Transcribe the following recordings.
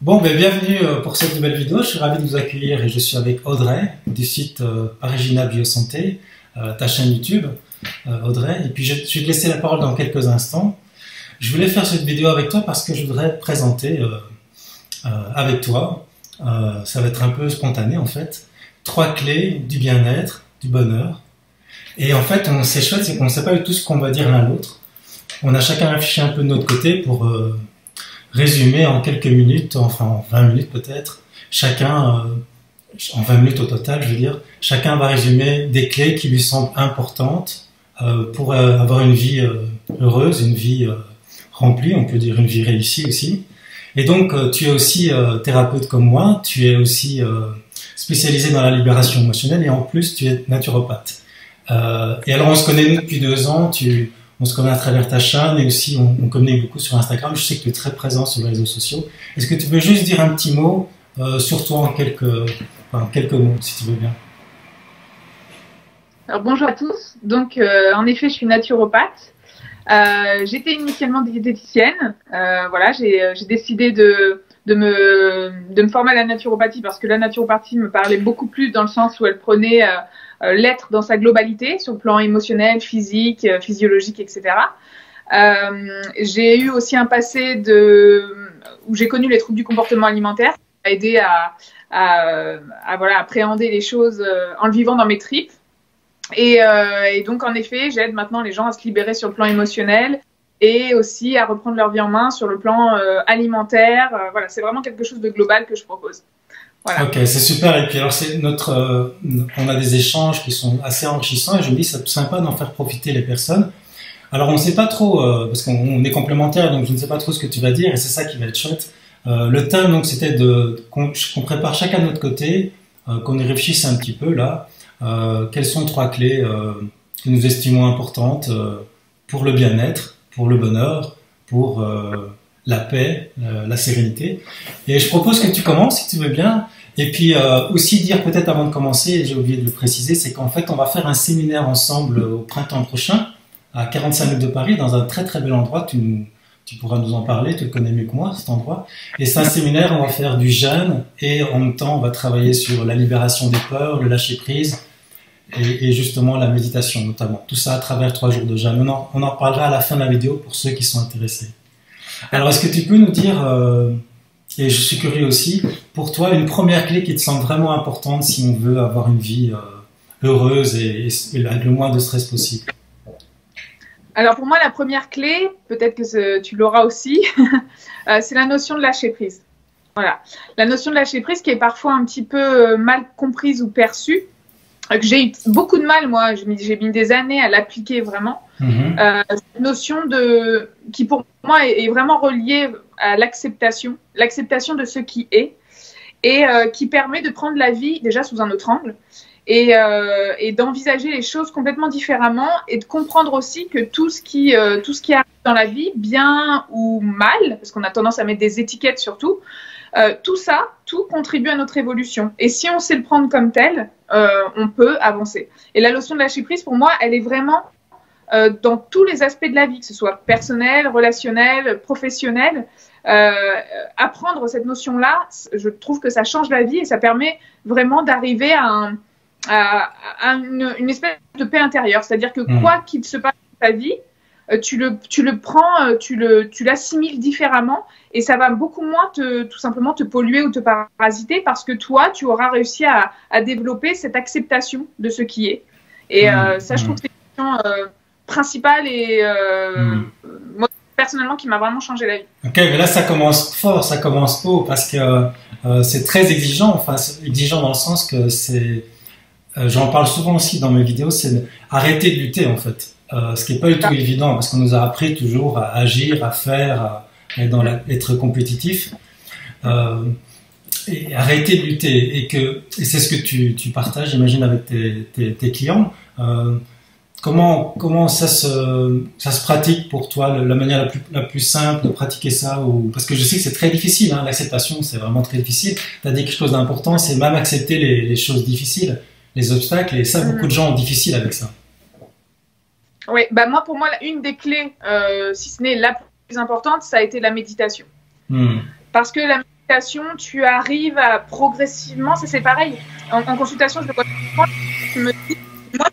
Bon, ben, bienvenue pour cette nouvelle vidéo. Je suis ravi de vous accueillir et je suis avec Audrey du site Parigina Biosanté, ta chaîne YouTube, Audrey. Et puis je vais te laisser la parole dans quelques instants. Je voulais faire cette vidéo avec toi parce que je voudrais présenter avec toi, ça va être un peu spontané en fait, 3 clés du bien-être, du bonheur. Et en fait, c'est chouette, c'est qu'on ne sait pas du tout ce qu'on va dire l'un l'autre. On a chacun réfléchi un peu de notre côté pour résumer en quelques minutes, enfin en 20 minutes peut-être, chacun, en 20 minutes au total, je veux dire, chacun va résumer des clés qui lui semblent importantes pour avoir une vie heureuse, une vie remplie, on peut dire une vie réussie aussi. Et donc, tu es aussi thérapeute comme moi, tu es aussi spécialisé dans la libération émotionnelle et en plus, tu es naturopathe. Et alors, on se connaît nous depuis 2 ans, on se connaît à travers ta chaîne et aussi on communique beaucoup sur Instagram. Je sais que tu es très présent sur les réseaux sociaux. Est-ce que tu peux juste dire un petit mot sur toi en quelques mots, si tu veux bien? Alors bonjour à tous. Donc en effet, je suis naturopathe. J'étais initialement diététicienne. Voilà, j'ai décidé de me former à la naturopathie parce que la naturopathie me parlait beaucoup plus dans le sens où elle prenait l'être dans sa globalité, sur le plan émotionnel, physique, physiologique, etc. J'ai eu aussi un passé où j'ai connu les troubles du comportement alimentaire, qui m'a aidé à voilà, appréhender les choses en le vivant dans mes tripes. Et donc, en effet, j'aide maintenant les gens à se libérer sur le plan émotionnel et aussi à reprendre leur vie en main sur le plan alimentaire. Voilà, c'est vraiment quelque chose de global que je propose. Voilà. Ok, c'est super. Et puis alors, on a des échanges qui sont assez enrichissants et je me dis c'est sympa d'en faire profiter les personnes. Alors, on ne sait pas trop, parce qu'on est complémentaires, donc je ne sais pas trop ce que tu vas dire et c'est ça qui va être chouette. Le thème, donc, c'était qu'on prépare chacun de notre côté, qu'on y réfléchisse un petit peu là. Quelles sont 3 clés que nous estimons importantes pour le bien-être, pour le bonheur, pour la paix, la sérénité. Et je propose que tu commences, si tu veux bien. Et puis aussi dire peut-être avant de commencer, j'ai oublié de le préciser, c'est qu'en fait on va faire un séminaire ensemble au printemps prochain à 45 minutes de Paris, dans un très très bel endroit. Tu pourras nous en parler, tu le connais mieux que moi cet endroit. Et c'est un séminaire, on va faire du jeûne et en même temps on va travailler sur la libération des peurs, le lâcher prise et justement la méditation notamment. Tout ça à travers 3 jours de jeûne. On en parlera à la fin de la vidéo pour ceux qui sont intéressés. Alors est-ce que tu peux nous dire, et je suis curieux aussi, pour toi une première clé qui te semble vraiment importante si on veut avoir une vie heureuse et avec le moins de stress possible? Alors pour moi, la première clé, peut-être que tu l'auras aussi, c'est la notion de lâcher prise. Voilà, la notion de lâcher prise qui est parfois un petit peu mal comprise ou perçue, que j'ai eu beaucoup de mal, moi, j'ai mis des années à l'appliquer vraiment. Cette notion qui pour moi est vraiment reliée à l'acceptation de ce qui est et qui permet de prendre la vie déjà sous un autre angle. Et d'envisager les choses complètement différemment et de comprendre aussi que tout ce qui arrive dans la vie, bien ou mal, parce qu'on a tendance à mettre des étiquettes sur tout, tout contribue à notre évolution. Et si on sait le prendre comme tel, on peut avancer. Et la notion de lâcher prise, pour moi, elle est vraiment dans tous les aspects de la vie, que ce soit personnel, relationnel, professionnel. Apprendre cette notion-là, je trouve que ça change la vie et ça permet vraiment d'arriver à une espèce de paix intérieure. C'est-à-dire que quoi qu'il se passe dans ta vie, tu le prends, tu l'assimiles différemment et ça va beaucoup moins tout simplement te polluer ou te parasiter parce que toi, tu auras réussi à développer cette acceptation de ce qui est. Et ça, je trouve que c'est une question principale et moi, personnellement, qui m'a vraiment changé la vie. Ok, mais là, ça commence fort, ça commence haut parce que c'est très exigeant, enfin, exigeant dans le sens que c'est... j'en parle souvent aussi dans mes vidéos, c'est arrêter de lutter en fait. Ce qui n'est pas du tout évident parce qu'on nous a appris toujours à agir, à faire, à être compétitif. Et arrêter de lutter. Et c'est ce que tu partages, j'imagine, avec tes clients. Comment ça se pratique pour toi, la manière la plus simple de pratiquer ça parce que je sais que c'est très difficile, hein, l'acceptation, c'est vraiment très difficile. Tu as dit quelque chose d'important, c'est même accepter les choses difficiles, les obstacles, et ça, beaucoup de gens ont difficile avec ça. Oui, bah moi, pour moi, une des clés, si ce n'est la plus importante, ça a été la méditation. Parce que la méditation, tu arrives à progressivement, ça c'est pareil. En consultation, je le vois souvent, je me dis, moi,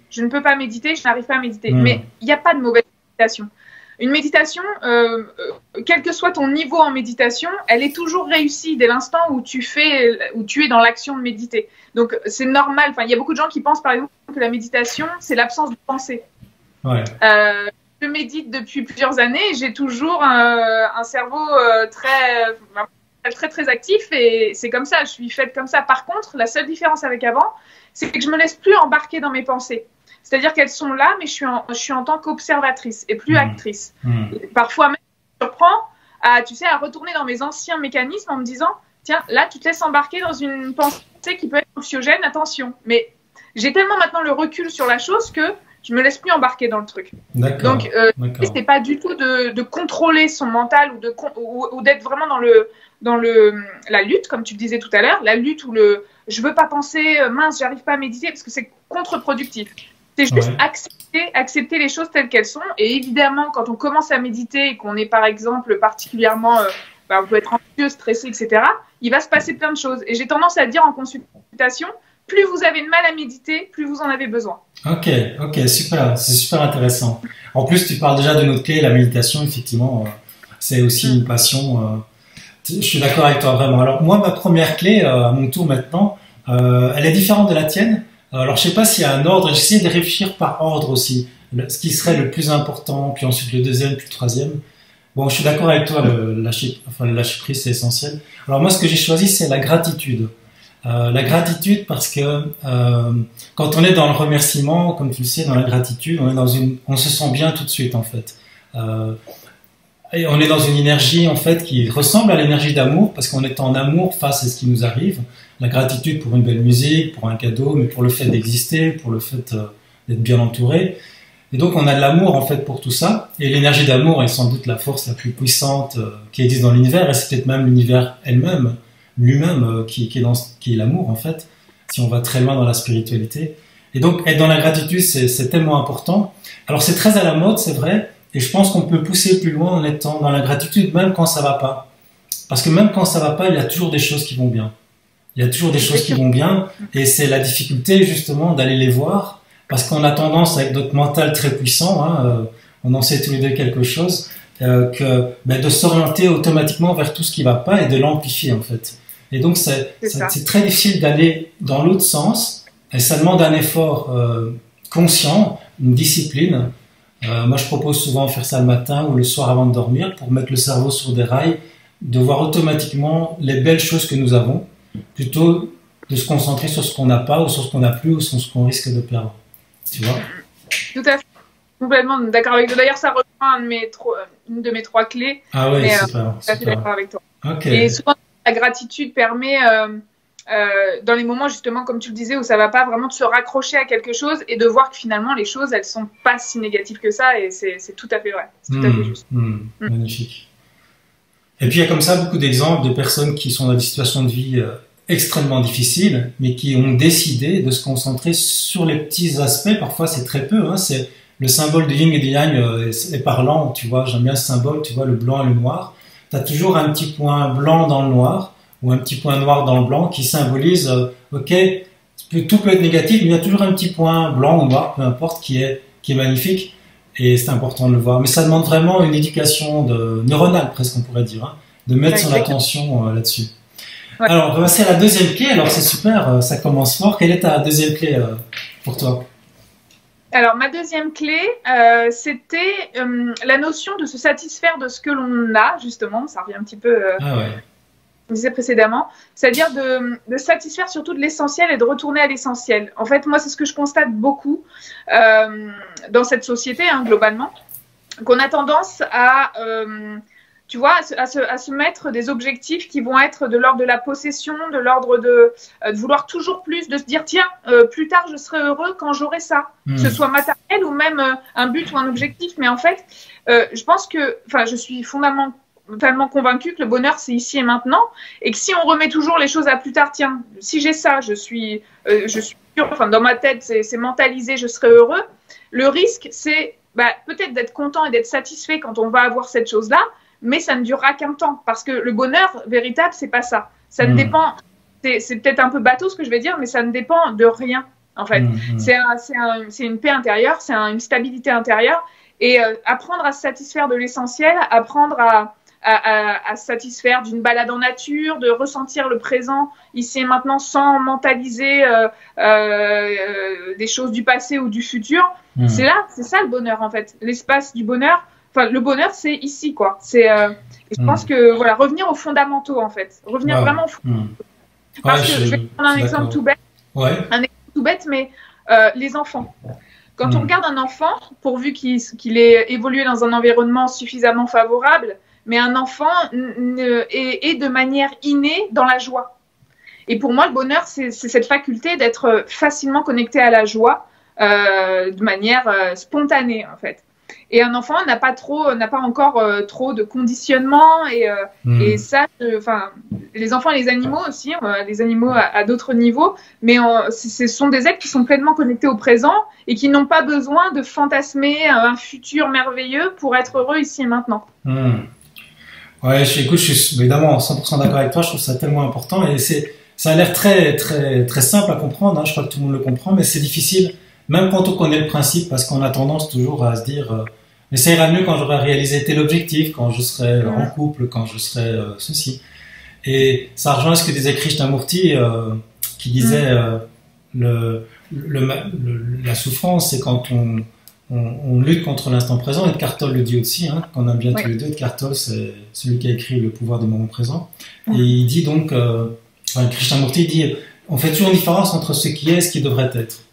je ne peux pas méditer, je n'arrive pas à méditer. Mais il n'y a pas de mauvaise méditation. Une méditation, quel que soit ton niveau en méditation, elle est toujours réussie dès l'instant où tu es dans l'action de méditer. Donc c'est normal. Enfin, il y a beaucoup de gens qui pensent par exemple que la méditation, c'est l'absence de pensée. Ouais. Je médite depuis plusieurs années et j'ai toujours un cerveau très actif et c'est comme ça, je suis faite comme ça. Par contre, la seule différence avec avant, c'est que je me laisse plus embarquer dans mes pensées. C'est-à-dire qu'elles sont là, mais je suis en tant qu'observatrice et plus actrice. Parfois même, je me surprends à retourner dans mes anciens mécanismes en me disant, tiens, là, tu te laisses embarquer dans une pensée qui peut être anxiogène, attention. Mais j'ai tellement maintenant le recul sur la chose que je me laisse plus embarquer dans le truc. Donc, c'est pas du tout de contrôler son mental ou d'être vraiment dans la lutte, comme tu le disais tout à l'heure, la lutte où je veux pas penser, mince, j'arrive pas à méditer parce que c'est contre-productif. C'est juste accepter les choses telles qu'elles sont. Et évidemment, quand on commence à méditer et qu'on est par exemple particulièrement, on peut être anxieux, stressé, etc., il va se passer plein de choses. Et j'ai tendance à dire en consultation, plus vous avez de mal à méditer, plus vous en avez besoin. Ok, super, c'est super intéressant. En plus, tu parles déjà de notre clé, la méditation, effectivement, c'est aussi une passion. Je suis d'accord avec toi, vraiment. Alors moi, ma première clé, à mon tour maintenant, elle est différente de la tienne. Alors, je sais pas s'il y a un ordre. J'essaie de réfléchir par ordre aussi. Ce qui serait le plus important, puis ensuite le deuxième, puis le troisième. Bon, je suis d'accord avec toi. Le lâcher prise, c'est essentiel. Alors moi, ce que j'ai choisi, c'est la gratitude. La gratitude parce que quand on est dans le remerciement, comme tu le sais, dans la gratitude, on se sent bien tout de suite en fait. Et on est dans une énergie en fait qui ressemble à l'énergie d'amour parce qu'on est en amour face à ce qui nous arrive. La gratitude pour une belle musique, pour un cadeau, mais pour le fait d'exister, pour le fait d'être bien entouré. Et donc on a de l'amour en fait pour tout ça. Et l'énergie d'amour est sans doute la force la plus puissante qui existe dans l'univers. Et c'est peut-être même l'univers lui-même qui est l'amour en fait. Si on va très loin dans la spiritualité. Et donc être dans la gratitude, c'est tellement important. Alors c'est très à la mode, c'est vrai. Et je pense qu'on peut pousser plus loin en étant dans la gratitude, même quand ça va pas. Parce que même quand ça va pas, il y a toujours des choses qui vont bien. Il y a toujours des choses qui vont bien. Et c'est la difficulté, justement, d'aller les voir. Parce qu'on a tendance, avec notre mental très puissant, on en sait tous les deux quelque chose, de s'orienter automatiquement vers tout ce qui va pas et de l'amplifier, en fait. Et donc, c'est très difficile d'aller dans l'autre sens. Et ça demande un effort conscient, une discipline. Moi, je propose souvent de faire ça le matin ou le soir avant de dormir pour mettre le cerveau sur des rails, de voir automatiquement les belles choses que nous avons, plutôt de se concentrer sur ce qu'on n'a pas ou sur ce qu'on n'a plus ou sur ce qu'on risque de perdre. Tu vois? Tout à fait. Complètement d'accord avec toi. D'ailleurs, ça rejoint une de mes 3 clés. Ah oui, super. Je suis d'accord avec toi. Okay. Et souvent, la gratitude permet, dans les moments justement, comme tu le disais, où ça va pas, vraiment de se raccrocher à quelque chose et de voir que finalement, les choses, elles sont pas si négatives que ça. Et c'est tout à fait vrai. C'est tout à fait juste. Magnifique. Et puis, il y a comme ça beaucoup d'exemples de personnes qui sont dans des situations de vie extrêmement difficiles, mais qui ont décidé de se concentrer sur les petits aspects. Parfois, c'est très peu. C'est le symbole de yin et de yang est parlant. Tu vois, j'aime bien ce symbole. Tu vois, le blanc et le noir. Tu as toujours un petit point blanc dans le noir ou un petit point noir dans le blanc qui symbolise, tout peut être négatif, mais il y a toujours un petit point blanc ou noir, peu importe, qui est magnifique. Et c'est important de le voir. Mais ça demande vraiment une éducation neuronale, presque, on pourrait dire, de mettre son attention là-dessus. Ouais. Alors, on va passer à la deuxième clé. Alors, c'est super, ça commence fort. Quelle est ta deuxième clé pour toi? Alors, ma deuxième clé, c'était la notion de se satisfaire de ce que l'on a, justement. Ça revient un petit peu, je disais précédemment. C'est-à-dire de satisfaire surtout de l'essentiel et de retourner à l'essentiel. En fait, moi, c'est ce que je constate beaucoup dans cette société, globalement, qu'on a tendance à... tu vois, à se mettre des objectifs qui vont être de l'ordre de la possession, de l'ordre de vouloir toujours plus, de se dire, tiens, plus tard, je serai heureux quand j'aurai ça, que ce soit matériel ou même un but ou un objectif. Mais en fait, je pense je suis fondamentalement convaincue que le bonheur, c'est ici et maintenant, et que si on remet toujours les choses à plus tard, tiens, si j'ai ça, je suis sûre, dans ma tête, c'est mentalisé, je serai heureux. Le risque, c'est peut-être d'être content et d'être satisfait quand on va avoir cette chose-là, mais ça ne durera qu'un temps. Parce que le bonheur véritable, c'est pas ça. Ça ne dépend, c'est peut-être un peu bateau ce que je vais dire, mais ça ne dépend de rien, en fait. C'est une paix intérieure, c'est une stabilité intérieure. Et apprendre à se satisfaire de l'essentiel, apprendre à se satisfaire d'une balade en nature, de ressentir le présent ici et maintenant sans mentaliser des choses du passé ou du futur. C'est ça le bonheur en fait. L'espace du bonheur, enfin le bonheur c'est ici quoi. Je pense que voilà, revenir aux fondamentaux en fait, revenir vraiment aux fondamentaux. Parce que je vais prendre un exemple tout bête, mais les enfants. Quand on regarde un enfant, pourvu qu'il ait évolué dans un environnement suffisamment favorable, mais un enfant est de manière innée dans la joie. Et pour moi, le bonheur, c'est cette faculté d'être facilement connecté à la joie de manière spontanée, en fait. Et un enfant n'a pas encore trop de conditionnement et ça, les enfants et les animaux aussi, les animaux à d'autres niveaux, mais ce sont des êtres qui sont pleinement connectés au présent et qui n'ont pas besoin de fantasmer un futur merveilleux pour être heureux ici et maintenant. Ouais, je suis évidemment 100% d'accord avec toi, je trouve ça tellement important et ça a l'air très, très, très simple à comprendre, hein, je crois que tout le monde le comprend, mais c'est difficile, même quand on connaît le principe, parce qu'on a tendance toujours à se dire mais ça ira mieux quand j'aurai réalisé tel objectif, quand je serai en couple, quand je serai ceci. Et ça rejoint ce que disait Krishnamurti, qui disait la souffrance, c'est quand on lutte contre l'instant présent. Edgar Tolle le dit aussi, hein, qu'on aime bien tous les deux. Edgar Tolle, c'est celui qui a écrit Le pouvoir du moment présent. Et il dit donc, Krishnamurti dit, on fait toujours une différence entre ce qui est et ce qui devrait être.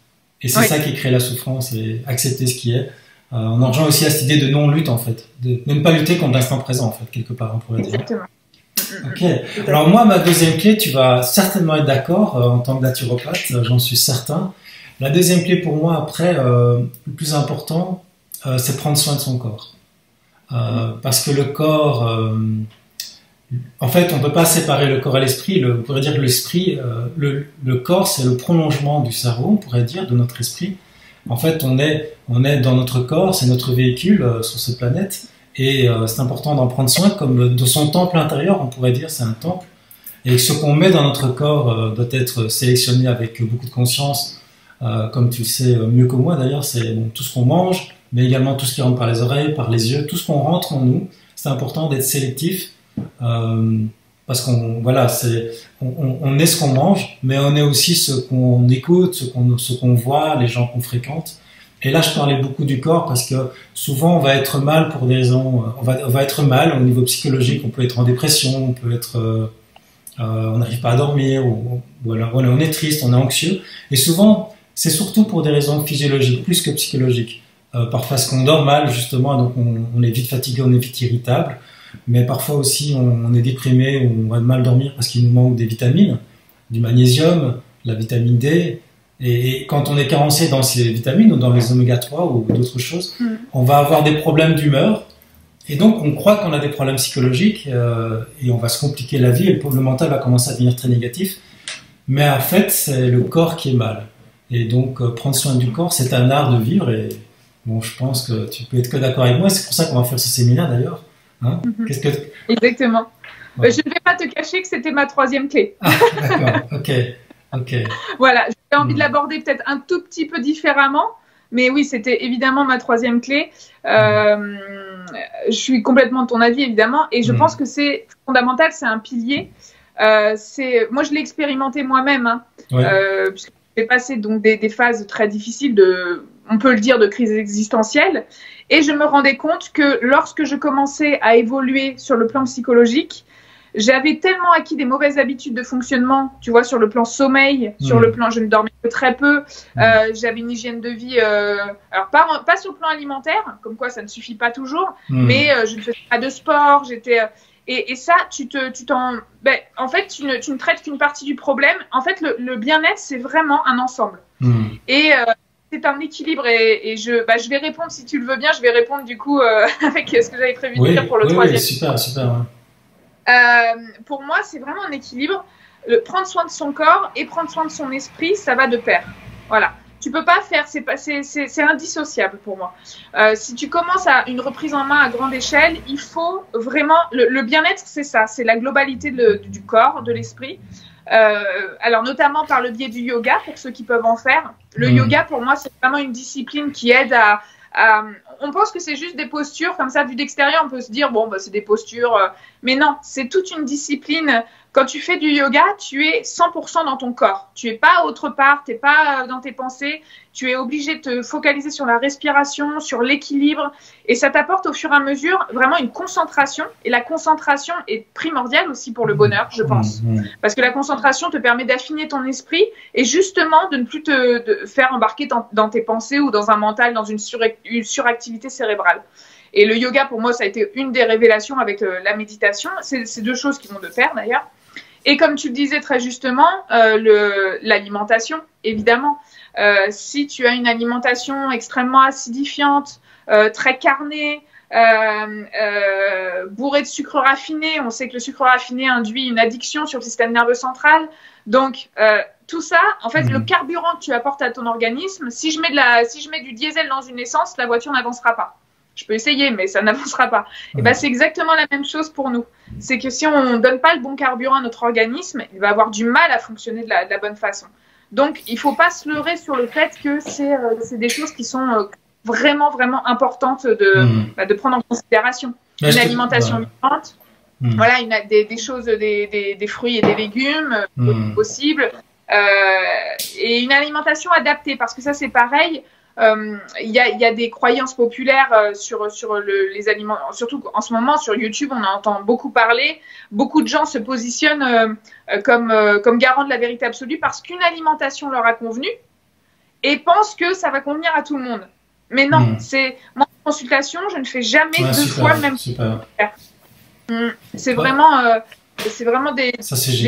Et c'est ça qui crée la souffrance, et accepter ce qui est. On en rejoint aussi à cette idée de non-lutte, en fait. De ne pas lutter contre l'instant présent, en fait, quelque part, on pourrait dire. Exactement. Ok. Alors moi, ma deuxième clé, tu vas certainement être d'accord en tant que naturopathe, j'en suis certain. La deuxième clé pour moi, après, le plus important, c'est prendre soin de son corps. Parce que le corps, en fait, on ne peut pas séparer le corps et l'esprit. On pourrait dire que l'esprit, le corps, c'est le prolongement du cerveau, on pourrait dire, de notre esprit. En fait, on est dans notre corps, c'est notre véhicule sur cette planète. Et c'est important d'en prendre soin, comme de son temple intérieur, on pourrait dire, c'est un temple. Et ce qu'on met dans notre corps doit être sélectionné avec beaucoup de conscience, comme tu le sais mieux que moi d'ailleurs, c'est tout ce qu'on mange, mais également tout ce qui rentre par les oreilles, par les yeux, tout ce qu'on rentre en nous. C'est important d'être sélectif, parce on est ce qu'on mange, mais on est aussi ce qu'on écoute, ce qu'on voit, les gens qu'on fréquente. Et là, je parlais beaucoup du corps parce que souvent, on va être mal pour des raisons. On va être mal au niveau psychologique. On peut être en dépression, on peut être, on n'arrive pas à dormir, ou alors on est triste, on est anxieux. Et souvent, c'est surtout pour des raisons physiologiques plus que psychologiques. Parfois, parce qu'on dort mal justement, donc on est vite fatigué, on est vite irritable. Mais parfois aussi, on est déprimé ou on va mal dormir parce qu'il nous manque des vitamines, du magnésium, la vitamine D. Et quand on est carencé dans ces vitamines ou dans les oméga 3 ou d'autres choses, on va avoir des problèmes d'humeur. Et donc, on croit qu'on a des problèmes psychologiques et on va se compliquer la vie et le mental va commencer à devenir très négatif. Mais en fait, c'est le corps qui est mal. Et donc, prendre soin du corps, c'est un art de vivre. Et bon, je pense que tu peux être que d'accord avec moi. C'est pour ça qu'on va faire ce séminaire d'ailleurs. Hein? Exactement. Ouais. Je ne vais pas te cacher que c'était ma troisième clé. Ah, d'accord, ok. Voilà, j'ai envie de l'aborder peut-être un tout petit peu différemment, mais oui, c'était évidemment ma troisième clé. Je suis complètement de ton avis, évidemment, et je pense que c'est fondamental, c'est un pilier. Moi, je l'ai expérimenté moi-même, hein, puisque j'ai passé donc des phases très difficiles on peut le dire, de crise existentielle, et je me rendais compte que lorsque je commençais à évoluer sur le plan psychologique, j'avais tellement acquis des mauvaises habitudes de fonctionnement, tu vois, sur le plan sommeil, sur le plan, je ne dormais que très peu, j'avais une hygiène de vie, alors pas sur le plan alimentaire, comme quoi ça ne suffit pas toujours, mais je ne faisais pas de sport, et ça, en fait, tu ne traites qu'une partie du problème. En fait, le bien-être, c'est vraiment un ensemble. Et c'est un équilibre, et je vais répondre, si tu le veux bien, je vais répondre du coup avec ce que j'avais prévu de dire pour le troisième. Oui, super. Ouais. Pour moi, c'est vraiment un équilibre. Prendre soin de son corps et prendre soin de son esprit, ça va de pair. Voilà. tu peux pas faire, c'est indissociable pour moi. Si tu commences à une reprise en main à grande échelle, il faut vraiment le bien-être, c'est ça, c'est la globalité du corps, de l'esprit. Alors notamment par le biais du yoga pour ceux qui peuvent en faire. Le yoga pour moi c'est vraiment une discipline qui aide à on pense que c'est juste des postures comme ça vu d'extérieur, on peut se dire bon bah c'est des postures, mais non, c'est toute une discipline. Quand tu fais du yoga, tu es 100% dans ton corps. Tu es pas autre part, tu n'es pas dans tes pensées. Tu es obligé de te focaliser sur la respiration, sur l'équilibre. Et ça t'apporte au fur et à mesure vraiment une concentration. Et la concentration est primordiale aussi pour le bonheur, je pense. Parce que la concentration te permet d'affiner ton esprit et justement de ne plus te faire embarquer dans tes pensées ou dans un mental, dans une suractivité cérébrale. Et le yoga, pour moi, ça a été une des révélations avec la méditation. C'est deux choses qui vont de pair, d'ailleurs. Et comme tu le disais très justement, l'alimentation, évidemment. Si tu as une alimentation extrêmement acidifiante, très carnée, bourrée de sucre raffiné, on sait que le sucre raffiné induit une addiction sur le système nerveux central. Donc, tout ça, en fait, le carburant que tu apportes à ton organisme, si je mets du diesel dans une essence, la voiture n'avancera pas. Je peux essayer, mais ça n'avancera pas. Et ben, c'est exactement la même chose pour nous. C'est que si on ne donne pas le bon carburant à notre organisme, il va avoir du mal à fonctionner de la bonne façon. Donc, il ne faut pas se leurrer sur le fait que c'est des choses qui sont vraiment, vraiment importantes de prendre en considération. Une alimentation vivante, voilà, des choses, des fruits et des légumes, possibles, et une alimentation adaptée, parce que ça, c'est pareil. Il y a des croyances populaires sur les aliments, surtout en ce moment sur YouTube on en entend beaucoup parler. Beaucoup de gens se positionnent comme garant de la vérité absolue parce qu'une alimentation leur a convenu et pensent que ça va convenir à tout le monde. Mais non, c'est moi en consultation, je ne fais jamais deux fois le même. C'est vraiment des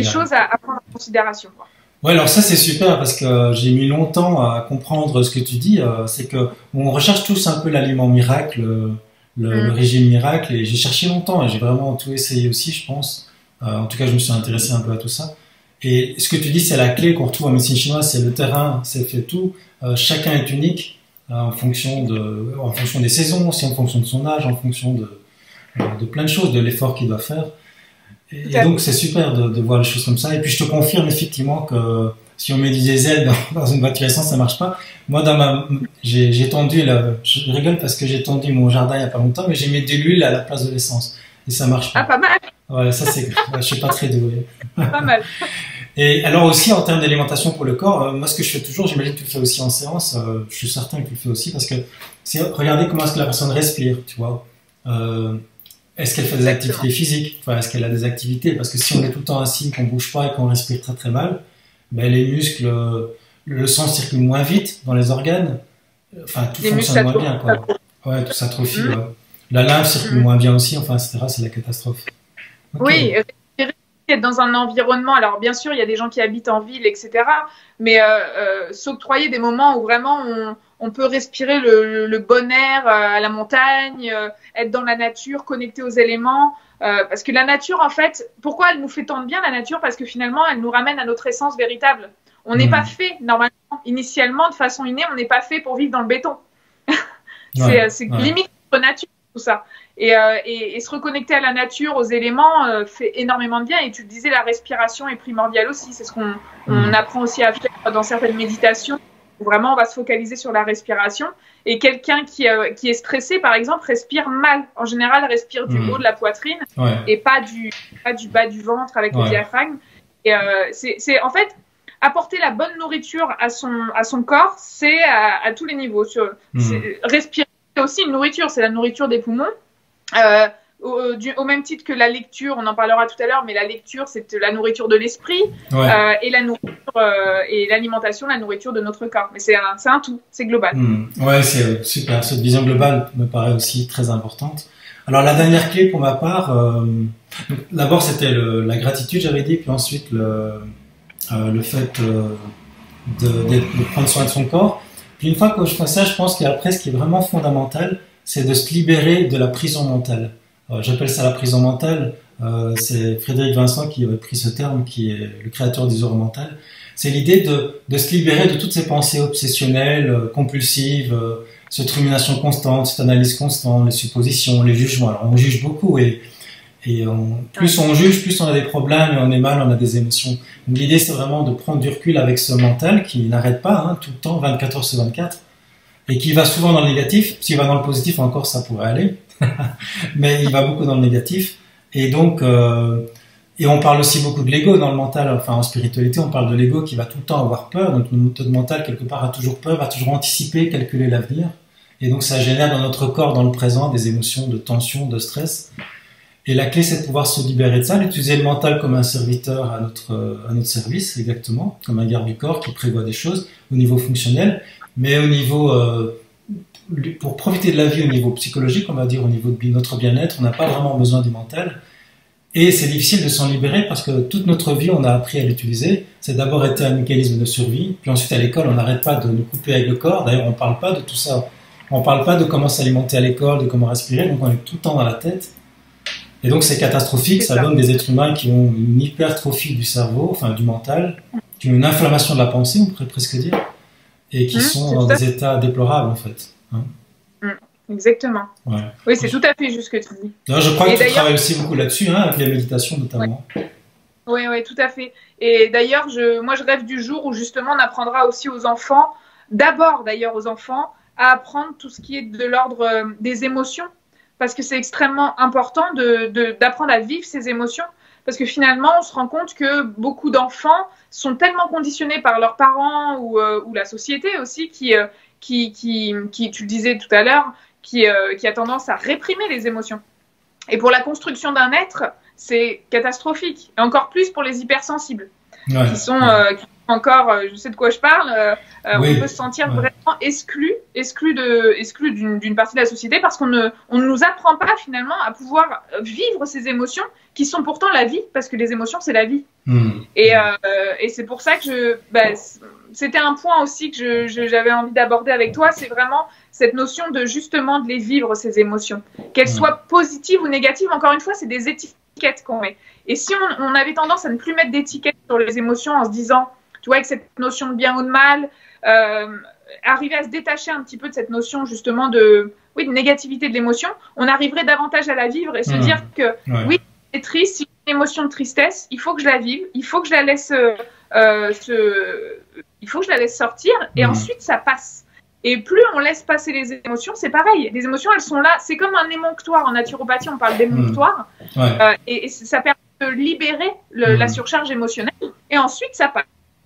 choses à prendre en considération, quoi. Ouais, alors ça c'est super parce que j'ai mis longtemps à comprendre ce que tu dis. C'est que on recherche tous un peu l'aliment miracle, le régime miracle, et j'ai cherché longtemps et j'ai vraiment tout essayé aussi, je pense. En tout cas, je me suis intéressé un peu à tout ça. Et ce que tu dis, c'est la clé qu'on retrouve en médecine chinoise, c'est le terrain, c'est fait tout. Chacun est unique en fonction des saisons, aussi en fonction de son âge, en fonction de plein de choses, de l'effort qu'il doit faire. Et donc c'est super de voir les choses comme ça. Et puis je te confirme effectivement que si on met du diesel dans une voiture essence, ça marche pas. Moi j'ai tendu, je rigole parce que j'ai tendu mon jardin il y a pas longtemps, mais j'ai mis de l'huile à la place de l'essence et ça marche pas. Ah, pas mal. Ouais, ça c'est, je suis pas très doué. Pas mal. Et alors aussi en termes d'alimentation pour le corps, moi ce que je fais toujours, j'imagine que tu le fais aussi en séance, je suis certain que tu le fais aussi parce que c'est regarder comment est-ce que la personne respire, tu vois. Est-ce qu'elle fait des activités physiques? Enfin, est-ce qu'elle a des activités? Parce que si on est tout le temps assis, qu'on bouge pas et qu'on respire très très mal, ben les muscles, le sang circule moins vite dans les organes. Enfin, tout fonctionne moins bien, quoi. Ouais, tout s'atrophie. Ouais. La lymphe circule moins bien aussi. Enfin, etc. C'est la catastrophe. Okay. Oui, être dans un environnement. Alors, bien sûr, il y a des gens qui habitent en ville, etc. Mais s'octroyer des moments où vraiment on peut respirer le bon air à la montagne, être dans la nature, connecté aux éléments. Parce que la nature, en fait, pourquoi elle nous fait tant de bien, la nature? Parce que finalement, elle nous ramène à notre essence véritable. On n'est pas fait, normalement, initialement, de façon innée, on n'est pas fait pour vivre dans le béton. C'est limite notre nature, tout ça. Et se reconnecter à la nature, aux éléments, fait énormément de bien. Et tu le disais, la respiration est primordiale aussi. C'est ce qu'on apprend aussi à faire dans certaines méditations. Vraiment, on va se focaliser sur la respiration. Et quelqu'un qui est stressé, par exemple, respire mal. En général, respire du haut de la poitrine et pas du bas du ventre avec le diaphragme. Et c'est en fait apporter la bonne nourriture à son corps, c'est à tous les niveaux. Respirer, c'est aussi une nourriture, c'est la nourriture des poumons. Au même titre que la lecture, on en parlera tout à l'heure, mais la lecture, c'est la nourriture de l'esprit, et la nourriture et l'alimentation, la nourriture de notre corps. Mais c'est un tout, c'est global. Ouais, c'est super. Cette vision globale me paraît aussi très importante. Alors la dernière clé pour ma part, d'abord c'était la gratitude, j'avais dit, puis ensuite le fait de prendre soin de son corps. Puis une fois que je fais ça, je pense qu'après, ce qui est vraiment fondamental, c'est de se libérer de la prison mentale. J'appelle ça la prison mentale. C'est Frédéric Vincent qui avait pris ce terme, qui est le créateur des heures mentales. C'est l'idée de se libérer de toutes ces pensées obsessionnelles, compulsives, cette rumination constante, cette analyse constante, les suppositions, les jugements. Alors, on juge beaucoup plus on juge, plus on a des problèmes et on est mal, on a des émotions. L'idée, c'est vraiment de prendre du recul avec ce mental qui n'arrête pas, hein, tout le temps, 24 heures sur 24, et qui va souvent dans le négatif. S'il va dans le positif, encore, ça pourrait aller. Mais il va beaucoup dans le négatif. Et donc, et on parle aussi beaucoup de l'ego dans le mental. Enfin, en spiritualité, on parle de l'ego qui va tout le temps avoir peur. Donc, notre mental, quelque part, a toujours peur, va toujours anticiper, calculer l'avenir. Et donc, ça génère dans notre corps, dans le présent, des émotions de tension, de stress. Et la clé, c'est de pouvoir se libérer de ça, d'utiliser le mental comme un serviteur à notre service, exactement, comme un garde du corps qui prévoit des choses au niveau fonctionnel, mais au niveau, pour profiter de la vie au niveau psychologique, on va dire au niveau de notre bien-être, on n'a pas vraiment besoin du mental. Et c'est difficile de s'en libérer parce que toute notre vie, on a appris à l'utiliser. C'est d'abord été un mécanisme de survie, puis ensuite à l'école, on n'arrête pas de nous couper avec le corps. D'ailleurs, on ne parle pas de tout ça. On ne parle pas de comment s'alimenter à l'école, de comment respirer, donc on est tout le temps dans la tête. Et donc c'est catastrophique, ça donne des êtres humains qui ont une hypertrophie du cerveau, enfin du mental, qui ont une inflammation de la pensée, on pourrait presque dire, et qui sont dans des états déplorables en fait. Hein. Exactement. Ouais. Oui, c'est tout à fait juste ce que tu dis. Alors, je crois que tu travailles aussi beaucoup là-dessus, hein, avec les méditations notamment. Oui, tout à fait. Et d'ailleurs, moi je rêve du jour où justement on apprendra aussi aux enfants, d'abord d'ailleurs aux enfants, à apprendre tout ce qui est de l'ordre des émotions. Parce que c'est extrêmement important d'apprendre à vivre ces émotions. Parce que finalement, on se rend compte que beaucoup d'enfants sont tellement conditionnés par leurs parents ou la société aussi, qui, tu le disais tout à l'heure, qui a tendance à réprimer les émotions. Et pour la construction d'un être, c'est catastrophique. Et encore plus pour les hypersensibles, qui sont encore, je sais de quoi je parle, on peut se sentir vraiment exclu d'une partie de la société parce qu'on ne nous apprend pas finalement à pouvoir vivre ces émotions qui sont pourtant la vie, parce que les émotions c'est la vie. Et c'est pour ça que c'était un point aussi que j'avais envie d'aborder avec toi, c'est vraiment cette notion de justement de les vivre, ces émotions, qu'elles soient positives ou négatives. Encore une fois, c'est des étiquettes qu'on met. Et si on avait tendance à ne plus mettre d'étiquettes sur les émotions en se disant, tu vois, avec cette notion de bien ou de mal, arriver à se détacher un petit peu de cette notion justement de négativité de l'émotion, on arriverait davantage à la vivre et se dire que oui, c'est triste, c'est une émotion de tristesse, il faut que je la vive, il faut que je la laisse, sortir et ensuite ça passe. Et plus on laisse passer les émotions, c'est pareil. Les émotions, elles sont là, c'est comme un émonctoire. En naturopathie, on parle d'émonctoire et ça permet de libérer la surcharge émotionnelle et ensuite ça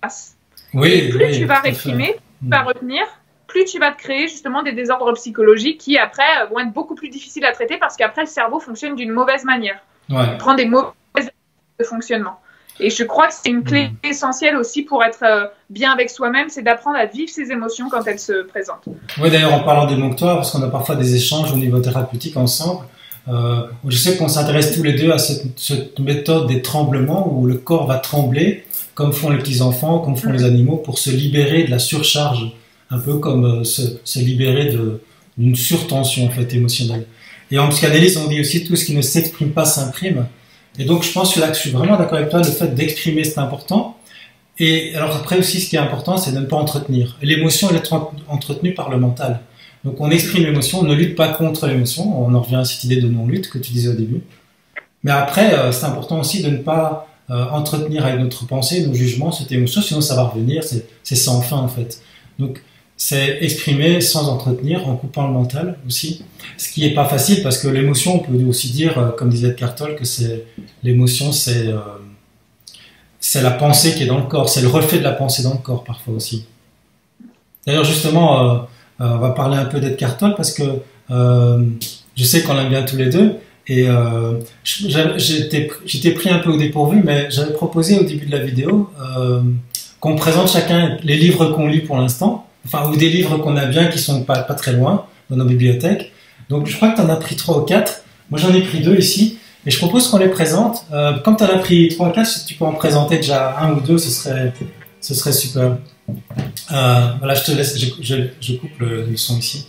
passe. Et plus tu vas réprimer, tu vas retenir, plus tu vas te créer justement des désordres psychologiques qui après vont être beaucoup plus difficiles à traiter parce qu'après le cerveau fonctionne d'une mauvaise manière. Il prend des mauvaises de fonctionnement. Et je crois que c'est une clé essentielle aussi pour être bien avec soi-même, c'est d'apprendre à vivre ses émotions quand elles se présentent. Oui, d'ailleurs, en parlant d'émonctoire, parce qu'on a parfois des échanges au niveau thérapeutique ensemble, je sais qu'on s'intéresse tous les deux à cette méthode des tremblements où le corps va trembler, comme font les petits-enfants, comme font les animaux, pour se libérer de la surcharge, un peu comme se libérer d'une surtension en fait, émotionnelle. Et en psychanalyse, on dit aussi tout ce qui ne s'exprime pas s'imprime. Et donc, je pense que là, je suis vraiment d'accord avec toi, le fait d'exprimer, c'est important. Et alors après aussi, ce qui est important, c'est de ne pas entretenir. L'émotion, elle est entretenue par le mental. Donc, on exprime l'émotion, on ne lutte pas contre l'émotion. On en revient à cette idée de non-lutte que tu disais au début. Mais après, c'est important aussi de ne pas entretenir avec notre pensée, nos jugements, cette émotion, sinon ça va revenir, c'est sans fin en fait. Donc, c'est exprimer sans entretenir, en coupant le mental aussi. Ce qui n'est pas facile parce que l'émotion, on peut aussi dire, comme disait Eckhart Tolle, que l'émotion, c'est la pensée qui est dans le corps, c'est le reflet de la pensée dans le corps parfois aussi. D'ailleurs, justement, on va parler un peu d'Eckhart Tolle parce que je sais qu'on l'aime bien tous les deux. Et j'étais pris un peu au dépourvu, mais j'avais proposé au début de la vidéo qu'on présente chacun les livres qu'on lit pour l'instant, enfin, ou des livres qu'on a bien qui sont pas très loin dans nos bibliothèques. Donc je crois que tu en as pris 3 ou 4. Moi j'en ai pris 2 ici. Et je propose qu'on les présente. Comme tu en as pris 3 ou 4, si tu peux en présenter déjà 1 ou 2, ce serait super. Voilà, je te laisse, je coupe le son ici.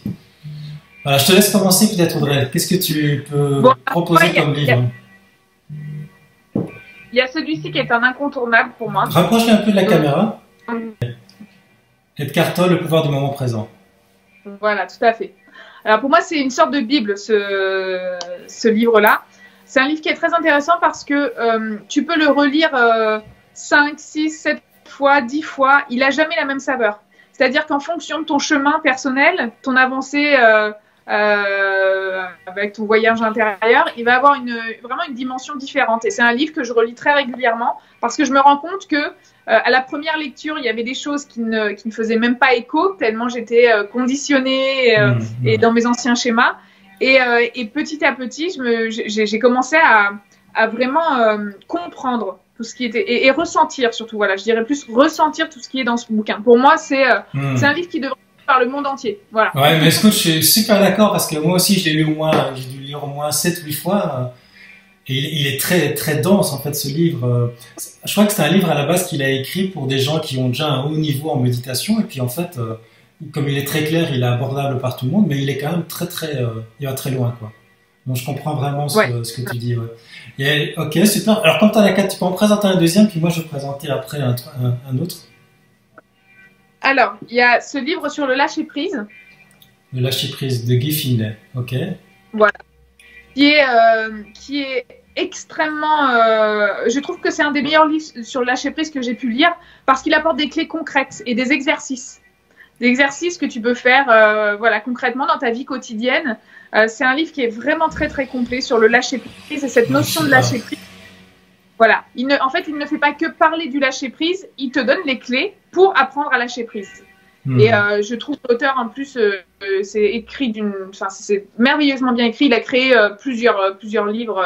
Voilà, je te laisse commencer peut-être Audrey. Qu'est-ce que tu peux proposer comme livre? Il y a celui-ci qui est un incontournable pour moi. Rapproche-le un peu de la caméra. Edgar Tolle, Le pouvoir du moment présent. Voilà, tout à fait. Alors pour moi, c'est une sorte de Bible, ce livre-là. C'est un livre qui est très intéressant parce que tu peux le relire 5, 6, 7 fois, 10 fois. Il n'a jamais la même saveur. C'est-à-dire qu'en fonction de ton chemin personnel, ton avancée avec ton voyage intérieur, il va avoir vraiment une dimension différente. Et c'est un livre que je relis très régulièrement parce que je me rends compte que à la première lecture, il y avait des choses qui ne faisaient même pas écho, tellement j'étais conditionnée et dans mes anciens schémas. Et petit à petit, j'ai commencé à vraiment comprendre tout ce qui était et ressentir surtout. Voilà, je dirais plus ressentir tout ce qui est dans ce bouquin. Pour moi, c'est un livre qui devrait être par le monde entier. Voilà. Ouais, mais écoute, je suis super d'accord parce que moi aussi, je l'ai lu j'ai dû le lire au moins 7 ou 8 fois. Et il est très, très dense, en fait, ce livre. Je crois que c'est un livre à la base qu'il a écrit pour des gens qui ont déjà un haut niveau en méditation. Et puis, en fait, comme il est très clair, il est abordable par tout le monde, mais il est quand même très, très, il va très loin, quoi. Donc, je comprends vraiment ce que tu dis, ouais. Et, ok, super. Alors, comme tu as la 4, tu peux en présenter un deuxième, puis moi, je vais présenter après un autre. Alors, il y a ce livre sur le lâcher-prise. Le lâcher-prise de Guy Finlay, ok. Voilà. Qui est extrêmement... je trouve que c'est un des meilleurs livres sur le lâcher-prise que j'ai pu lire parce qu'il apporte des clés concrètes et des exercices. Des exercices que tu peux faire voilà, concrètement dans ta vie quotidienne. C'est un livre qui est vraiment très, très complet sur le lâcher-prise et cette notion de lâcher-prise. Voilà. En fait, il ne fait pas que parler du lâcher-prise, il te donne les clés pour apprendre à lâcher-prise. Et je trouve l'auteur en plus, c'est écrit c'est merveilleusement bien écrit. Il a créé plusieurs livres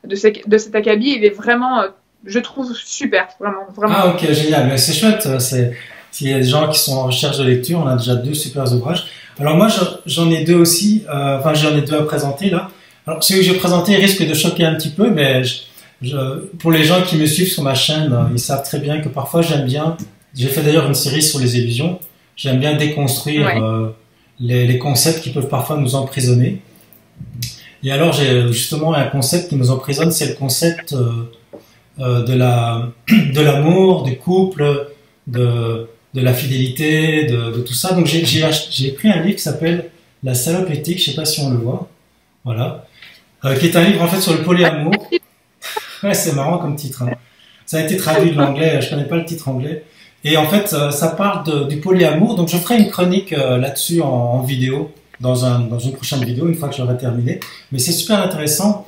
de cet acabit. Il est vraiment, je trouve, super, vraiment. Ah ok, génial. Mais c'est chouette. S'il y a des gens qui sont en recherche de lecture, on a déjà 2 super ouvrages. Alors moi, j'en ai 2 aussi. Enfin, j'en ai 2 à présenter là. Alors celui que je vais présenter risque de choquer un petit peu, mais pour les gens qui me suivent sur ma chaîne, ils savent très bien que parfois j'aime bien. J'ai fait d'ailleurs une série sur les illusions. J'aime bien déconstruire les concepts qui peuvent parfois nous emprisonner. Et alors, j'ai justement un concept qui nous emprisonne, c'est le concept de l'amour, du couple, de la fidélité, de tout ça. Donc, j'ai pris un livre qui s'appelle La salope éthique, je ne sais pas si on le voit, voilà, qui est un livre en fait sur le polyamour. Ouais, c'est marrant comme titre. Hein. Ça a été traduit de l'anglais, je ne connais pas le titre anglais. Et en fait, ça parle du polyamour. Donc, je ferai une chronique là-dessus en vidéo, dans une prochaine vidéo, une fois que j'aurai terminé. Mais c'est super intéressant.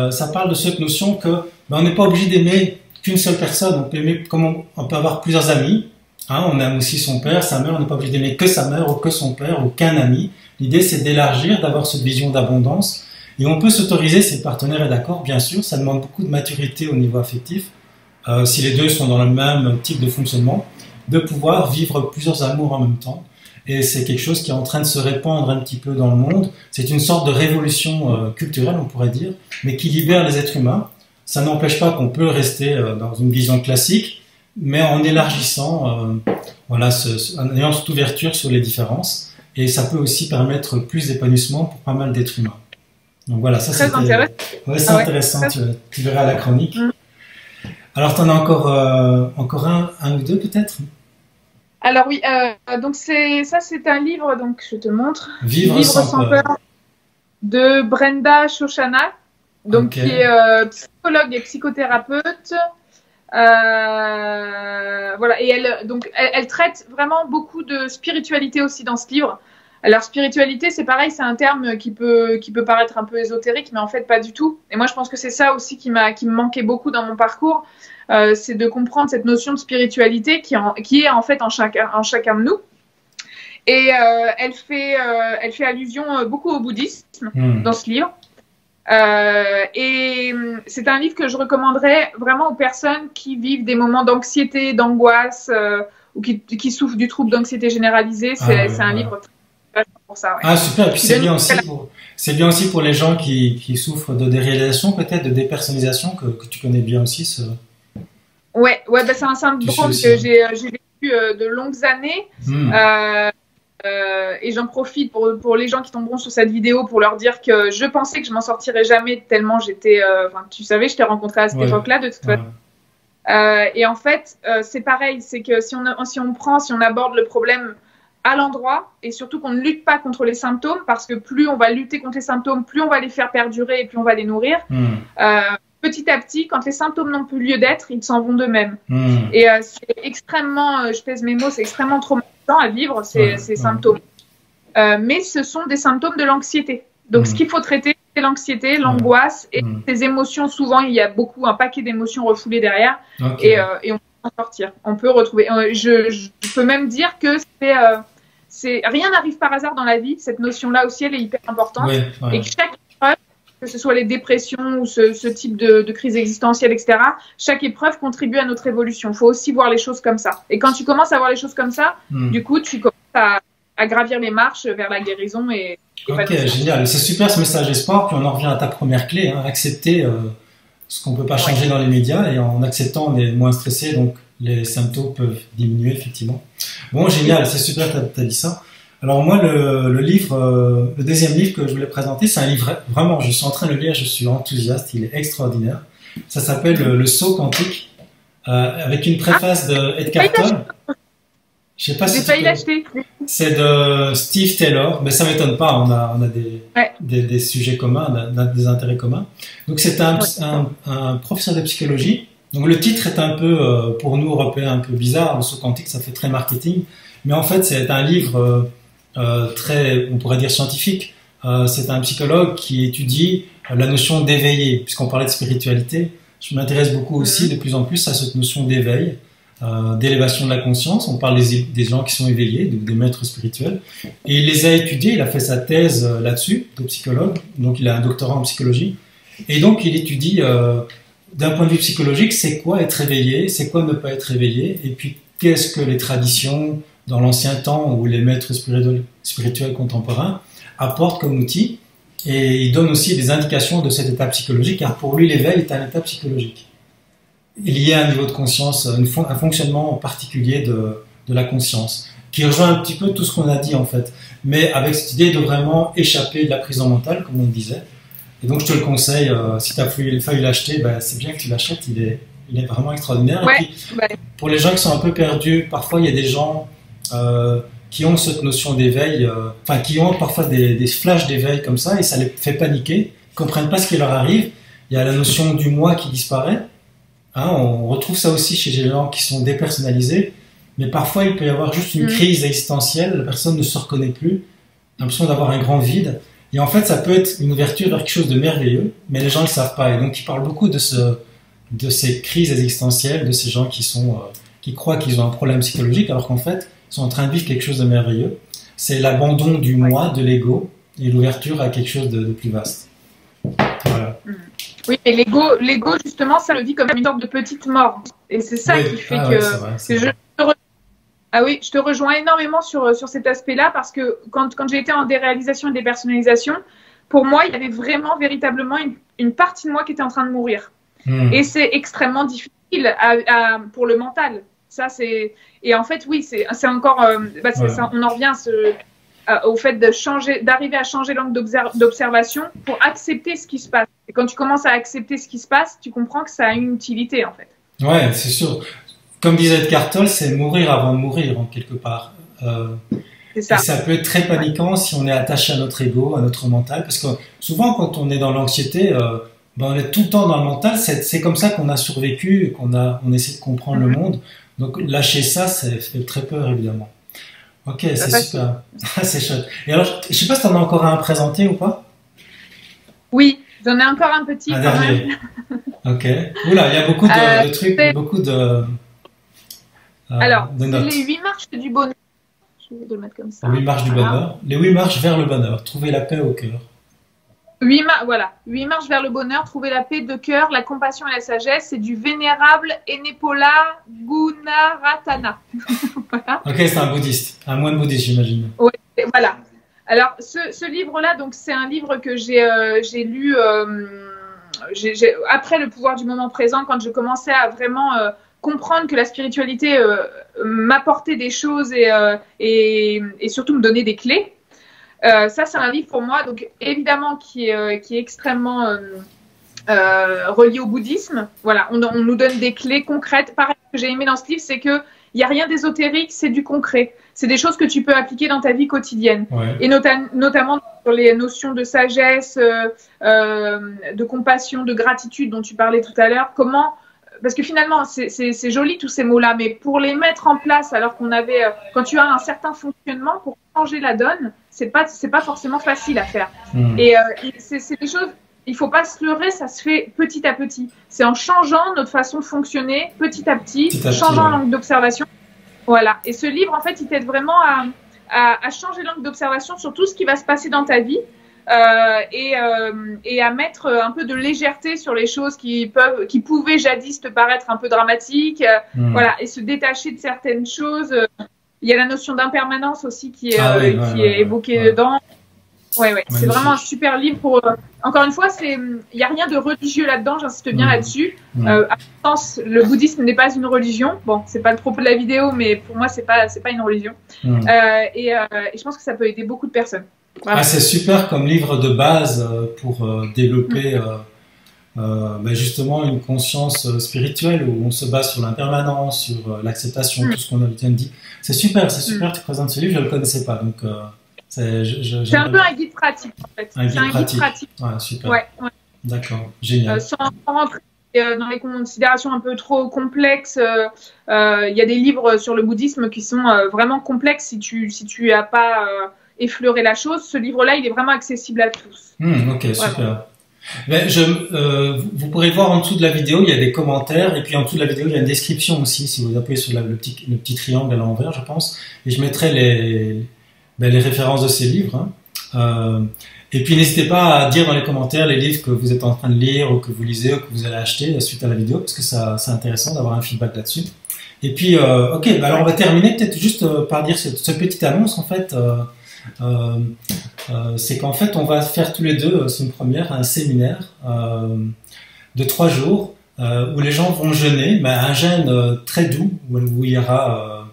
Ça parle de cette notion que on n'est pas obligé d'aimer qu'une seule personne. On peut aimer comme on peut avoir plusieurs amis. Hein, on aime aussi son père, sa mère. On n'est pas obligé d'aimer que sa mère ou que son père ou qu'un ami. L'idée, c'est d'élargir, d'avoir cette vision d'abondance. Et on peut s'autoriser, si le partenaire est d'accord, bien sûr. Ça demande beaucoup de maturité au niveau affectif. Si les deux sont dans le même type de fonctionnement, de pouvoir vivre plusieurs amours en même temps. Et c'est quelque chose qui est en train de se répandre un petit peu dans le monde. C'est une sorte de révolution culturelle, on pourrait dire, mais qui libère les êtres humains. Ça n'empêche pas qu'on peut rester dans une vision classique, mais en élargissant, en ayant cette ouverture sur les différences. Et ça peut aussi permettre plus d'épanouissement pour pas mal d'êtres humains. Donc voilà, ça c'est intéressant, tu verras la chronique. Alors, tu en as encore un ou deux peut-être? Alors oui, donc c'est un livre, donc je te montre. Vivre sans peur de Brenda Shoshana, donc qui est psychologue et psychothérapeute. Voilà, et elle traite vraiment beaucoup de spiritualité aussi dans ce livre. Alors spiritualité, c'est pareil, c'est un terme qui peut paraître un peu ésotérique, mais en fait pas du tout. Et moi je pense que c'est ça aussi qui me manquait beaucoup dans mon parcours, c'est de comprendre cette notion de spiritualité qui est en fait en chacun de nous. Et elle fait allusion beaucoup au bouddhisme dans ce livre. Et c'est un livre que je recommanderais vraiment aux personnes qui vivent des moments d'anxiété, d'angoisse, ou qui souffrent du trouble d'anxiété généralisée. C'est un livre pour ça. Ouais. Ah super, et puis c'est bien aussi pour les gens qui souffrent de déréalisation, peut-être de dépersonnalisation, que tu connais bien aussi. Ouais, bah, c'est un syndrome que j'ai vécu de longues années. Et j'en profite pour les gens qui tomberont sur cette vidéo pour leur dire que je pensais que je m'en sortirais jamais tellement j'étais... tu savais, je t'ai rencontré à cette époque-là de toute façon. Et en fait, c'est pareil, c'est que si on aborde le problème à l'endroit, et surtout qu'on ne lutte pas contre les symptômes, parce que plus on va lutter contre les symptômes, plus on va les faire perdurer et plus on va les nourrir. Petit à petit, quand les symptômes n'ont plus lieu d'être, ils s'en vont d'eux-mêmes. Et c'est extrêmement, je pèse mes mots, c'est extrêmement traumatisant à vivre ces symptômes. Mais ce sont des symptômes de l'anxiété. Donc ce qu'il faut traiter, c'est l'anxiété, l'angoisse et ces émotions. Souvent, il y a un paquet d'émotions refoulées derrière, et on peut en sortir. On peut retrouver. Je peux même dire que rien n'arrive par hasard dans la vie. Cette notion-là aussi, elle est hyper importante. Et que chaque épreuve, que ce soit les dépressions ou ce type de crise existentielle, etc., chaque épreuve contribue à notre évolution. Il faut aussi voir les choses comme ça. Et quand tu commences à voir les choses comme ça, du coup, tu commences à gravir les marches vers la guérison. Ok, génial. C'est super ce message d'espoir. Puis on en revient à ta première clé, hein, accepter ce qu'on ne peut pas changer dans les médias, et en acceptant, on est moins stressé, donc les symptômes peuvent diminuer, effectivement. Bon, génial, c'est super que tu as dit ça. Alors moi, le deuxième livre que je voulais présenter, c'est un livre, vraiment, je suis en train de le lire, je suis enthousiaste, il est extraordinaire. Ça s'appelle Le Saut quantique, avec une préface de Ed Carton. Je sais pas si failli l'acheter. C'est de Steve Taylor, mais ça m'étonne pas, on a des sujets communs, on a des intérêts communs. Donc c'est un professeur de psychologie. Donc le titre est un peu, pour nous Européens, un peu bizarre, Le Saut quantique, ça fait très marketing. Mais en fait, c'est un livre très, on pourrait dire scientifique. C'est un psychologue qui étudie la notion d'éveillé, puisqu'on parlait de spiritualité. Je m'intéresse beaucoup aussi de plus en plus à cette notion d'éveil, d'élévation de la conscience. On parle des gens qui sont éveillés, des maîtres spirituels. Et il les a étudiés, il a fait sa thèse là-dessus, de psychologue. Donc il a un doctorat en psychologie. Et donc il étudie, d'un point de vue psychologique, c'est quoi être éveillé, c'est quoi ne pas être éveillé, et puis qu'est-ce que les traditions dans l'ancien temps ou les maîtres spirituels contemporains apportent comme outil. Et il donne aussi des indications de cet état psychologique, car pour lui l'éveil est un état psychologique. Il y a un niveau de conscience, un fonctionnement particulier de la conscience, qui rejoint un petit peu tout ce qu'on a dit en fait, mais avec cette idée de vraiment échapper de la prison mentale, comme on disait. Et donc je te le conseille, si tu as failli l'acheter, c'est bien que tu l'achètes, il est vraiment extraordinaire. Ouais, et puis, pour les gens qui sont un peu perdus, parfois il y a des gens qui ont cette notion d'éveil, qui ont parfois des flashs d'éveil comme ça, et ça les fait paniquer, ils comprennent pas ce qui leur arrive. Il y a la notion du moi qui disparaît. On retrouve ça aussi chez les gens qui sont dépersonnalisés, mais parfois il peut y avoir juste une crise existentielle, la personne ne se reconnaît plus, l'impression d'avoir un grand vide, et en fait ça peut être une ouverture vers quelque chose de merveilleux, mais les gens ne le savent pas, et donc il parle beaucoup de ces crises existentielles, de ces gens qui croient qu'ils ont un problème psychologique, alors qu'en fait ils sont en train de vivre quelque chose de merveilleux. C'est l'abandon du moi, de l'ego, et l'ouverture à quelque chose de plus vaste. Voilà. Oui, mais l'ego, justement, ça le vit comme une sorte de petite mort. Et c'est ça qui fait que je te rejoins énormément sur cet aspect-là, parce que quand j'ai été en déréalisation et dépersonnalisation, pour moi, il y avait vraiment, véritablement une partie de moi qui était en train de mourir. Et c'est extrêmement difficile pour le mental. Ça, et en fait, oui, c'est encore... on en revient au fait d'arriver à changer l'angle d'observation pour accepter ce qui se passe. Et quand tu commences à accepter ce qui se passe, tu comprends que ça a une utilité, en fait. Ouais, c'est sûr. Comme disait Ed Carton, c'est mourir avant de mourir, en quelque part. C'est ça. Et ça peut être très paniquant si on est attaché à notre ego, à notre mental, parce que souvent, quand on est dans l'anxiété, on est tout le temps dans le mental. C'est comme ça qu'on a survécu, qu'on essaie de comprendre le monde. Donc, lâcher ça, ça fait très peur, évidemment. Ok, c'est super. C'est chouette. Et alors, je sais pas si tu en as encore un à présenter ou pas? Oui, j'en ai encore un petit. Un dernier. Ok. Oula, il y a beaucoup de trucs, beaucoup de. Alors, de notes. Les 8 marches du bonheur. Je vais le mettre comme ça. Les 8 marches du bonheur. Les 8 marches vers le bonheur. Trouver la paix au cœur. 8 marches vers le bonheur, trouver la paix de cœur, la compassion et la sagesse. C'est du vénérable Enepola Gunaratana. Voilà. Ok, c'est un bouddhiste, un moine bouddhiste, j'imagine. Oui, voilà. Alors, ce livre-là, donc c'est un livre que j'ai lu après Le pouvoir du moment présent, quand je commençais à vraiment comprendre que la spiritualité m'apportait des choses et surtout me donnait des clés. Ça, c'est un livre pour moi, donc évidemment qui est extrêmement reliées au bouddhisme. Voilà, on nous donne des clés concrètes. Pareil, ce que j'ai aimé dans ce livre, c'est que il n'y a rien d'ésotérique, c'est du concret. C'est des choses que tu peux appliquer dans ta vie quotidienne. Ouais. Et notamment sur les notions de sagesse, de compassion, de gratitude dont tu parlais tout à l'heure. Comment, parce que finalement, c'est joli tous ces mots-là, mais pour les mettre en place alors qu'on avait, quand tu as un certain fonctionnement, pour changer la donne, c'est pas forcément facile à faire. Et c'est des choses, il faut pas se leurrer, ça se fait petit à petit. C'est en changeant notre façon de fonctionner petit à petit, changeant l'angle d'observation. Voilà. Et ce livre, en fait, il t'aide vraiment à changer l'angle d'observation sur tout ce qui va se passer dans ta vie et à mettre un peu de légèreté sur les choses qui pouvaient jadis te paraître un peu dramatiques. Voilà. Et se détacher de certaines choses. Il y a la notion d'impermanence aussi qui est évoquée dedans. Ouais. C'est vraiment un super livre pour. Encore une fois, il n'y a rien de religieux là-dedans. J'insiste bien là-dessus. À mon sens, le bouddhisme n'est pas une religion. Bon, c'est pas le propos de la vidéo, mais pour moi, c'est pas une religion. Et je pense que ça peut aider beaucoup de personnes. Ah, c'est super comme livre de base pour développer justement une conscience spirituelle où on se base sur l'impermanence, sur l'acceptation, tout ce qu'on a dit. C'est super que tu présentes ce livre. Je ne le connaissais pas, donc. C'est un peu un guide pratique, en fait. C'est un guide pratique. Ouais, super. Ouais. D'accord, génial. Sans rentrer dans les considérations un peu trop complexes, il y a des livres sur le bouddhisme qui sont vraiment complexes si tu n'as pas effleuré la chose. Ce livre-là, il est vraiment accessible à tous. Ok, super. Mais vous pourrez voir en dessous de la vidéo, il y a des commentaires, et puis en dessous de la vidéo, il y a une description aussi, si vous appuyez sur le petit triangle à l'envers, je pense, et je mettrai les références de ces livres. Et puis n'hésitez pas à dire dans les commentaires les livres que vous êtes en train de lire ou que vous lisez ou que vous allez acheter suite à la vidéo, parce que c'est intéressant d'avoir un feedback là-dessus. Et puis, alors on va terminer peut-être juste par dire cette petite annonce en fait. C'est qu'en fait on va faire tous les deux, c'est une première, un séminaire de 3 jours où les gens vont jeûner, un jeûne très doux où il y aura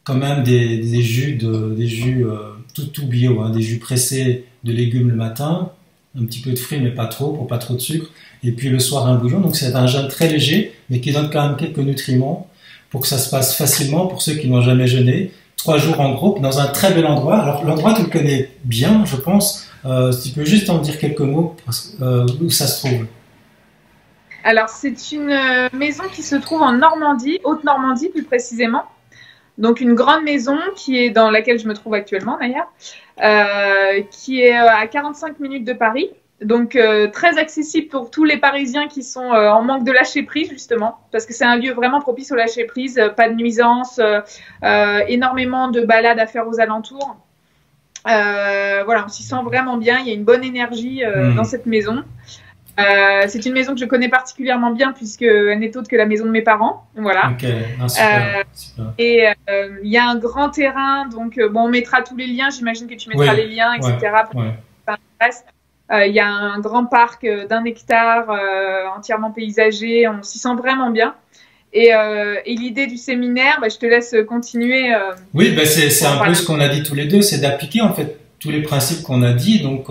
quand même des jus tout bio, des jus pressés de légumes le matin, un petit peu de fruits mais pas trop, pour pas trop de sucre, et puis le soir un bouillon. Donc c'est un jeûne très léger mais qui donne quand même quelques nutriments pour que ça se passe facilement pour ceux qui n'ont jamais jeûné. 3 jours en groupe dans un très bel endroit. Alors l'endroit tu le connais bien, je pense. Si tu peux juste en dire quelques mots où ça se trouve. Alors c'est une maison qui se trouve en Normandie, Haute-Normandie plus précisément. Donc une grande maison dans laquelle je me trouve actuellement d'ailleurs, qui est à 45 minutes de Paris. Donc très accessible pour tous les Parisiens qui sont en manque de lâcher prise justement, parce que c'est un lieu vraiment propice au lâcher prise, pas de nuisance, énormément de balades à faire aux alentours. Voilà, on s'y sent vraiment bien, il y a une bonne énergie dans cette maison. C'est une maison que je connais particulièrement bien puisqu'elle n'est autre que la maison de mes parents. Voilà. Okay. Super. Et il y a un grand terrain, donc on mettra tous les liens. J'imagine que tu mettras les liens, etc. Il y a un grand parc d'1 hectare entièrement paysager. On s'y sent vraiment bien. Et l'idée du séminaire, je te laisse continuer. Oui, c'est un peu ce qu'on a dit tous les deux, c'est d'appliquer en fait tous les principes qu'on a dit, donc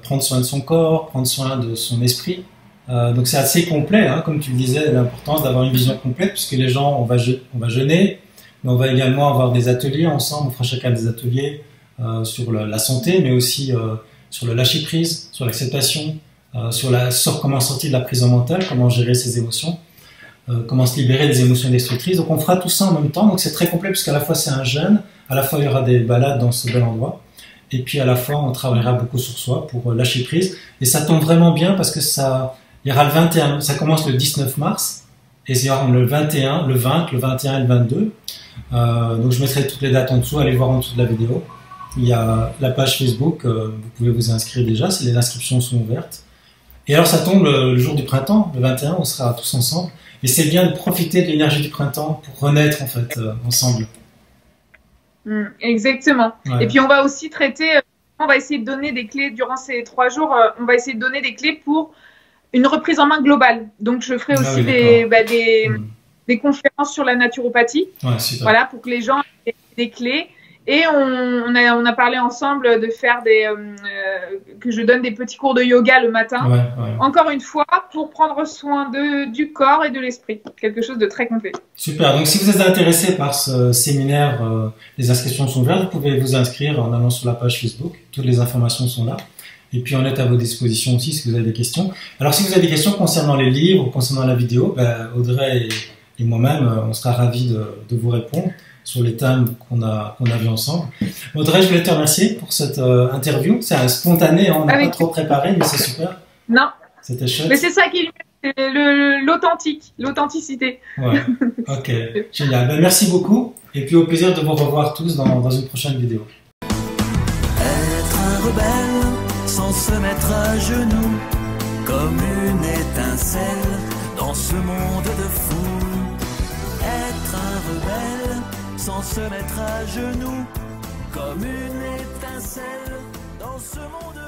prendre soin de son corps, prendre soin de son esprit. Donc c'est assez complet, comme tu le disais, l'importance d'avoir une vision complète, puisque les gens, on va jeûner, mais on va également avoir des ateliers ensemble, on fera chacun des ateliers sur la santé, mais aussi sur le lâcher prise, sur l'acceptation, sur comment sortir de la prison mentale, comment gérer ses émotions, comment se libérer des émotions destructrices. Donc on fera tout ça en même temps, donc c'est très complet, puisqu'à la fois c'est un jeûne, à la fois il y aura des balades dans ce bel endroit, et puis à la fois on travaillera beaucoup sur soi pour lâcher prise, et ça tombe vraiment bien parce que il y aura le 21, ça commence le 19 mars, et il y aura le 21, le 20, le 21 et le 22, donc je mettrai toutes les dates en dessous, allez voir en dessous de la vidéo. Il y a la page Facebook, vous pouvez vous inscrire déjà, les inscriptions sont ouvertes. Et alors ça tombe le jour du printemps, le 21, on sera tous ensemble, et c'est bien de profiter de l'énergie du printemps pour renaître en fait ensemble. Exactement. Ouais. Et puis on va aussi traiter, on va essayer de donner des clés durant ces 3 jours, on va essayer de donner des clés pour une reprise en main globale. Donc je ferai aussi des conférences sur la naturopathie, voilà, pour que les gens aient des clés Et on a parlé ensemble de faire que je donne des petits cours de yoga le matin. Ouais, ouais. Encore une fois, pour prendre soin du corps et de l'esprit. Quelque chose de très complet. Super. Donc, si vous êtes intéressé par ce séminaire, les inscriptions sont ouvertes. Vous pouvez vous inscrire en allant sur la page Facebook. Toutes les informations sont là. Et puis, on est à vos dispositions aussi si vous avez des questions. Alors, si vous avez des questions concernant les livres ou concernant la vidéo, Audrey et moi-même, on sera ravis de vous répondre sur les thèmes qu'on a vus ensemble. Audrey, je voulais te remercier pour cette interview. C'est spontané, hein, on n'a pas trop préparé, mais c'est super. Non. C'était chouette. Mais c'est ça qui est l'authenticité. Ouais. Ok, génial. Merci beaucoup. Et puis au plaisir de vous revoir tous dans une prochaine vidéo. Être un rebelle sans se mettre à genoux, comme une étincelle dans ce monde de fous. Être un rebelle sans se mettre à genoux, comme une étincelle dans ce monde